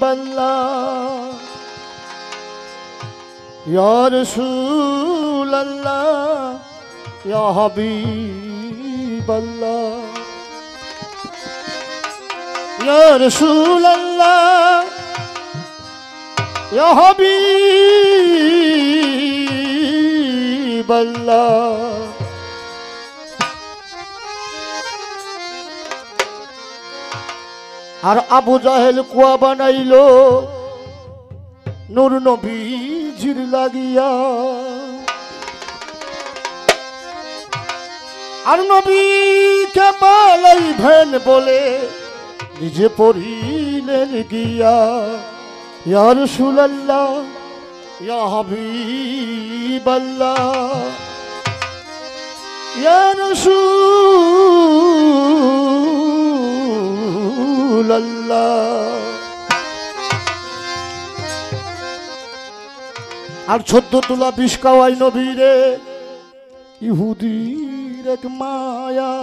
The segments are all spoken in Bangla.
আল্লাহ ইয়া রাসূল আল্লাহ ইয়া হাবিব আল্লাহ ইয়া রাসূল আল্লাহ ইয়া হাবিব আল্লাহ আর আবু জাহেল কুয়া বানাইলো নূর নবীজির লাগিয়া আর নবীকে পালাইবেন বলে নিজে পড়িলেন গিয়া ইয়া রাসূলুল্লাহ ইয়া হাবিবাল্লাহ ইয়া রাসূলুল্লাহ। আর 14 তোলা বিষ খাওয়াই নবীরে ইহুদির এক মায়া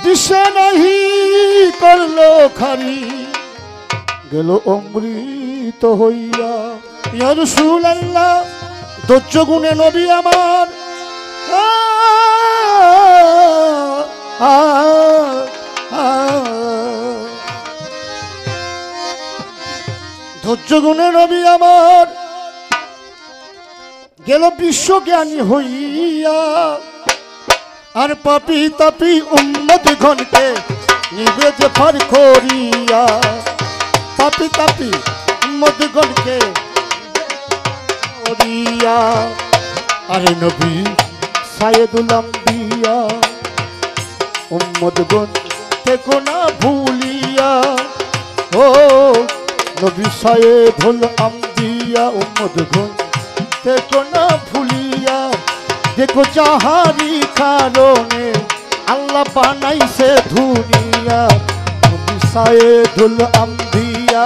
দিশে নাহি করলো খারি গেল অমৃত হইয়া ইয়া রাসূলুল্লাহ ধৈর্য গুণে নবী আমার ধৈর্য গুণে নবী আমার গেল বিশ্বজ্ঞানী হইয়া আর পাপি তাপি উম্মত গণকে নিবে যে ফার করিয়া পাপি তাপি উম্মত গণকে করিয়া আরে নবী সাইয়্যিদুল আম্বিয়া উম্মত গণ থেকো না ভুলিয়া ও নবী সাইয়্যিদুল আম্বিয়া উম্মত গণ দেখো না ভুলিয়া দেখো যাহারি কারণে আল্লাহ বানাইছে দুনিয়া নবী সাইয়্যিদুল আম্বিয়া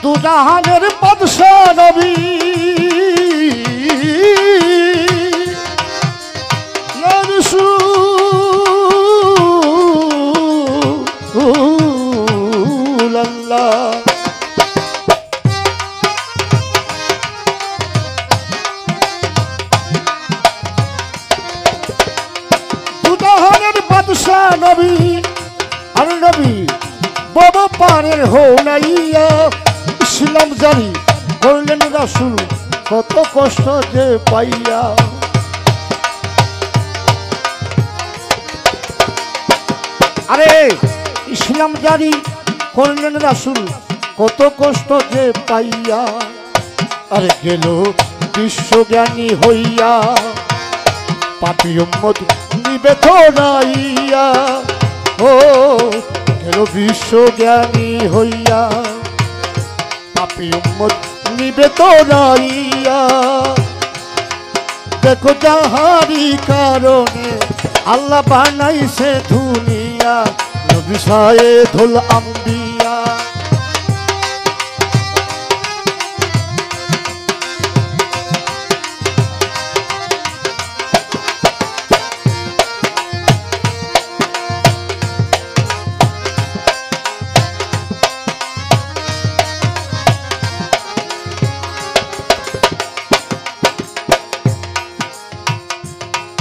দু জাহানের বাদশা নবী ইয়া রাসূলুল্লাহ দু জাহানের বাদশা নবী আর নবী বাবা পারের হো নাইয়া ইসলাম জারি করলেন রাসূল কত কষ্ট যে পাইয়া আরে ইসলাম জারি করলেন রাসূল কত কষ্ট যে পাইয়া আরে গেল বিশ্বজ্ঞানী হইয়া পাপী উম্মত নিবে তো নাইয়া ও গেল বিশ্বজ্ঞানী হইয়া পাপী উম্মত নিবে তো নাইয়া দেখো যাহারি কারণে আল্লাহ বানাইছে দুনিয়া নবী সাইয়্যিদুল আম্বিয়া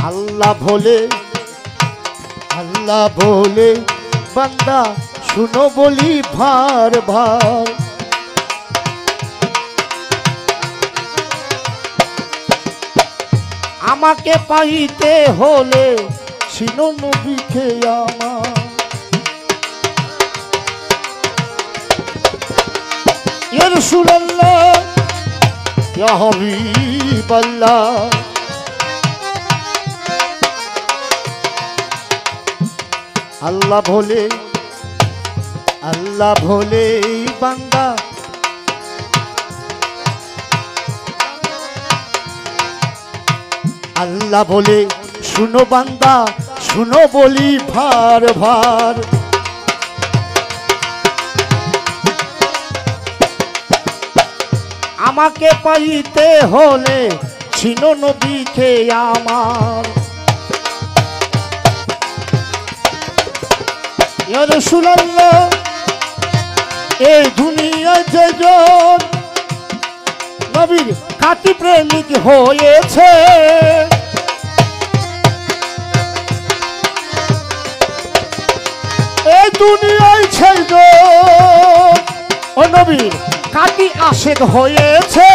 আল্লাহ বলে বান্দা শুনো বলি ভার ভার আমাকে পাইতে হলে চিনো নবীকে আমার ইয়া রাসূলুল্লাহ ইয়া হাবিবাল্লাহ আল্লাহ ভোলে বান্দা আল্লাহ বলে শুনো বান্দা শুনো বলি ভার ভার, আমাকে পাইতে হলে চিনো নবীকে আমার। ইয়া রাসূলুল্লাহ এই দুনিয়ায় যেজন নবীর খাঁটি প্রেমিক হয়েছে, এই দুনিয়ায় যেজন ও নবীর খাঁটি আশিক হয়েছে,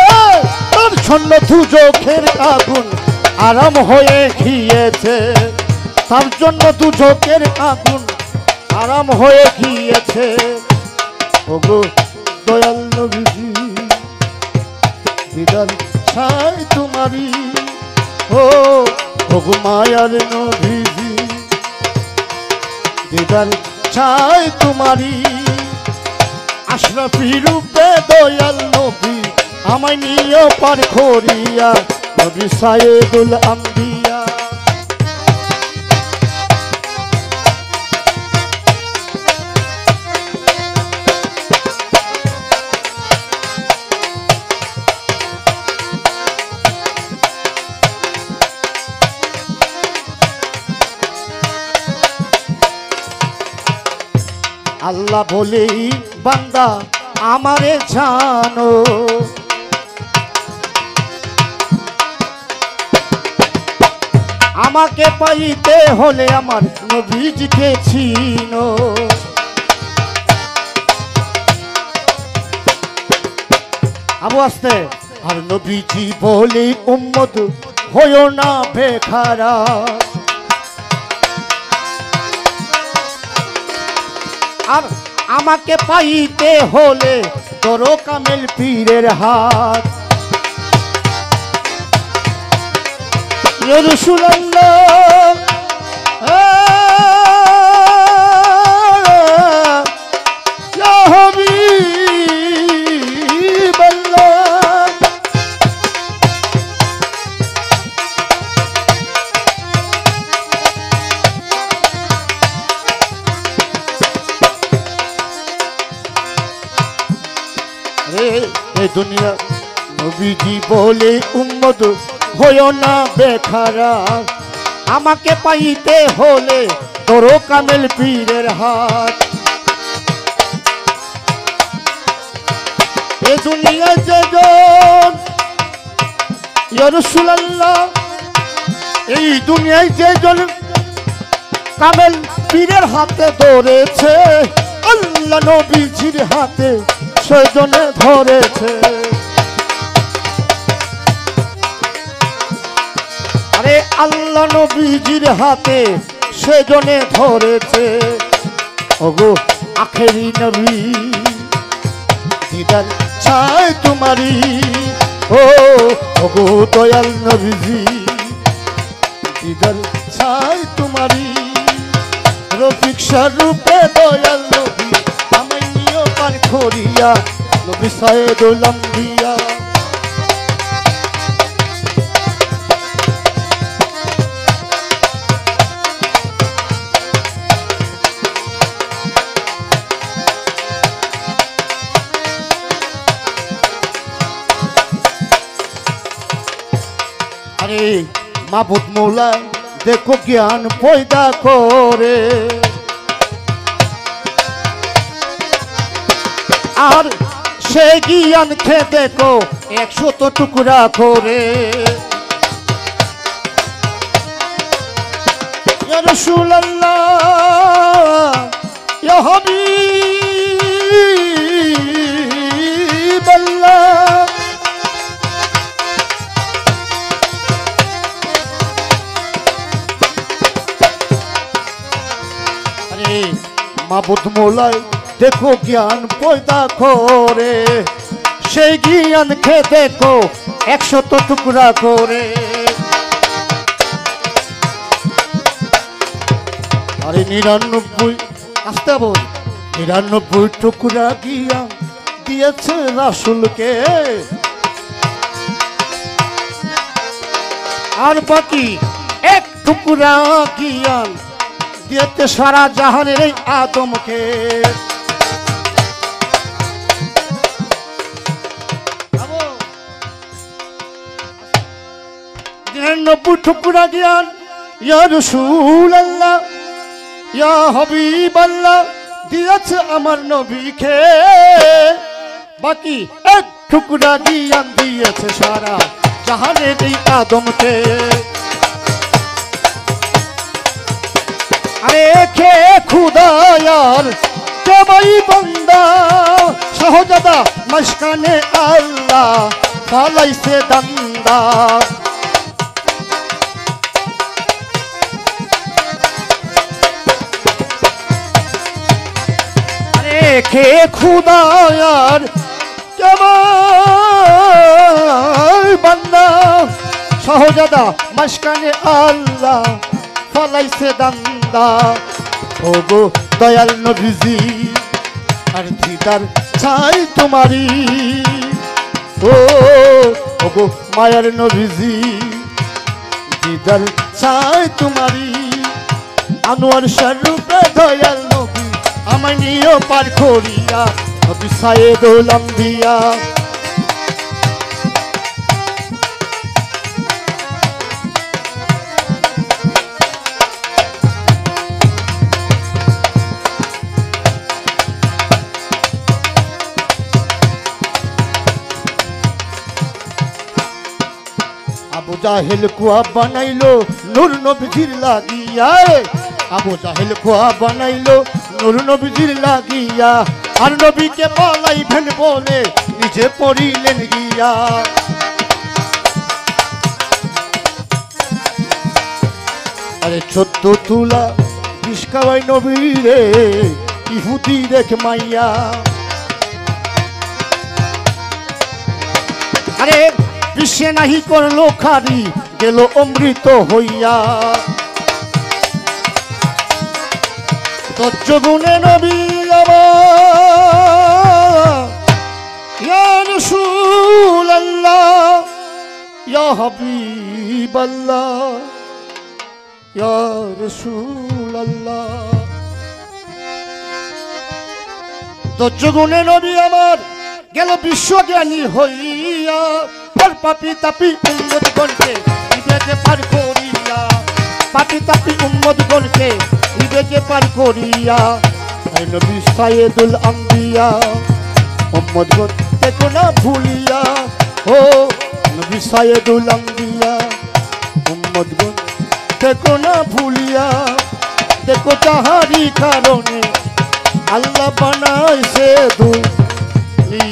তার জন্য দুজখের আগুন আরাম হয়ে গিয়েছে, তার জন্য দুজখের আগুন আরাম হয়ে গিয়েছে। ওগো দয়াল নবীজি দিদার ছাই তোমারি, ওগো মায়ার নবীজি দিদার ছাই তোমারি, আশরাফি রূপে দয়াল নবী আমায় নিয়ে পার করিয়া, নবী সাইয়েদুল আম্বিয়া। আল্লাহ বলেই বান্দা আমারে জানো, আমাকে পাইতে হলে আমার নবীজিকে চিনো। আবু আস্তে আর নবীজি বলে উম্মত হয়ো না বেখারা, আর আমাকে পাইতে হলে তোরো কামেল পীরের হাত। ইয়া রাসূলুল্লাহ ইয়া হাবিবাল্লাহ, এই দুনিয়া নবীজি বলে উম্মত হয়ো না বেখারা, আমাকে পাইতে হলে তোরো কামেল পীরের হাত। এই দুনিয়া যেজন ইয়া রাসূলুল্লাহ এই দুনিয়ায় যেজন কামেল পীরের হাতে ধরেছে, আল্লাহ নবীজির হাতে সেজনে ধরেছে। আরে আল্লাহ নবীজির হাতে সেজনে ধরেছে। ওগো আখেরি নবী দিদার চাই তোমারি, ওগো দয়াল নবীজি দিদার চাই তোমারি, রফিক স্বরূপে দয়াল নবী আমায় নিয়ে পার করিয়া, নবী সাইয়েদুল আম্বিয়া। আরে মাবুদ মৌলা দেখো জ্ঞান পয়দা করে, আর সে জ্ঞান খেয়ে দেখো 100 টুকরা করে। ইয়া রাসূলুল্লাহ ইয়া হাবিবাল্লাহ, আরে মাবুদ মৌলায় দেখো জ্ঞান পয়দা করে, সেই জ্ঞান খেয়ে দেখো 100 টুকরা করে। আরে 99 আসতে বল 99 টুকরা জ্ঞান দিয়েছে রাসূলকে, আর বাকি এক টুকরা জ্ঞান দিয়েতে সারা জাহানের এই আদমকে। 99 টুকরা জ্ঞান ইয়া রাসূলুল্লাহ ইয়া হাবিবাল্লাহ দিয়েছে আমার নবীকে। বাকি এক টুকরা জ্ঞান দিয়েছে সারা জাহানের এই আদমকে। আরে কে খুদায়ার কে ভাই বান্দা শাহজাদা মশকানে আল্লাহ ফালাইছে দান্দা। আরে কে খুদায়ার কে ভাই বান্দা শাহজাদা মশকানে আল্লাহ ফলাইছে দান্দা। ও গো দয়াল নবীজি আর দিদার ছাই তোমারি। ও গো মায়ার নবীজি দিদার ছাই তোমারি। আনোয়ার শরূপে দয়াল নবী আমায় নিও পার করিয়া নবী সাইয়েদুল আম্বিয়া। আবু জাহেল কুয়া বানাইলো নূর নবীজির লাগিয়া। আবু জাহেল কুয়া বানাইলো নূর নবীজির লাগিয়া। আর নবীকে পালাইবেন বলে নিজে পড়িলেন গিয়া। আরে 14 তুলা বিষ খাওয়াই নবীরে ইহুদি রেখ মাইয়া। আরে বিশ্বে নাহি করলো খারি গেল অমৃত হইয়া। তজ্জগুণে নবী আমার ইয়া রাসূলুল্লাহ ইয়া হাবিবাল্লাহ ইয়া রাসূলুল্লাহ। তজ্জগুণে নবী আমার গেল বিশ্বজ্ঞানী হইয়া। পাপি তাপি উম্মত গণকে ইবেকে পার করিয়া। পাপি তাপি উম্মত গণকে ইবেকে পার করিয়া। আই নবী সাইয়েদুল আম্বিয়া উম্মত গণ দেখো না ভুলিয়া। ও নবী সাইয়েদুল আম্বিয়া উম্মত গণ দেখো না ভুলিয়া। দেখো তাহারি কারণে আল্লাহ বানাইছে দুনিয়া।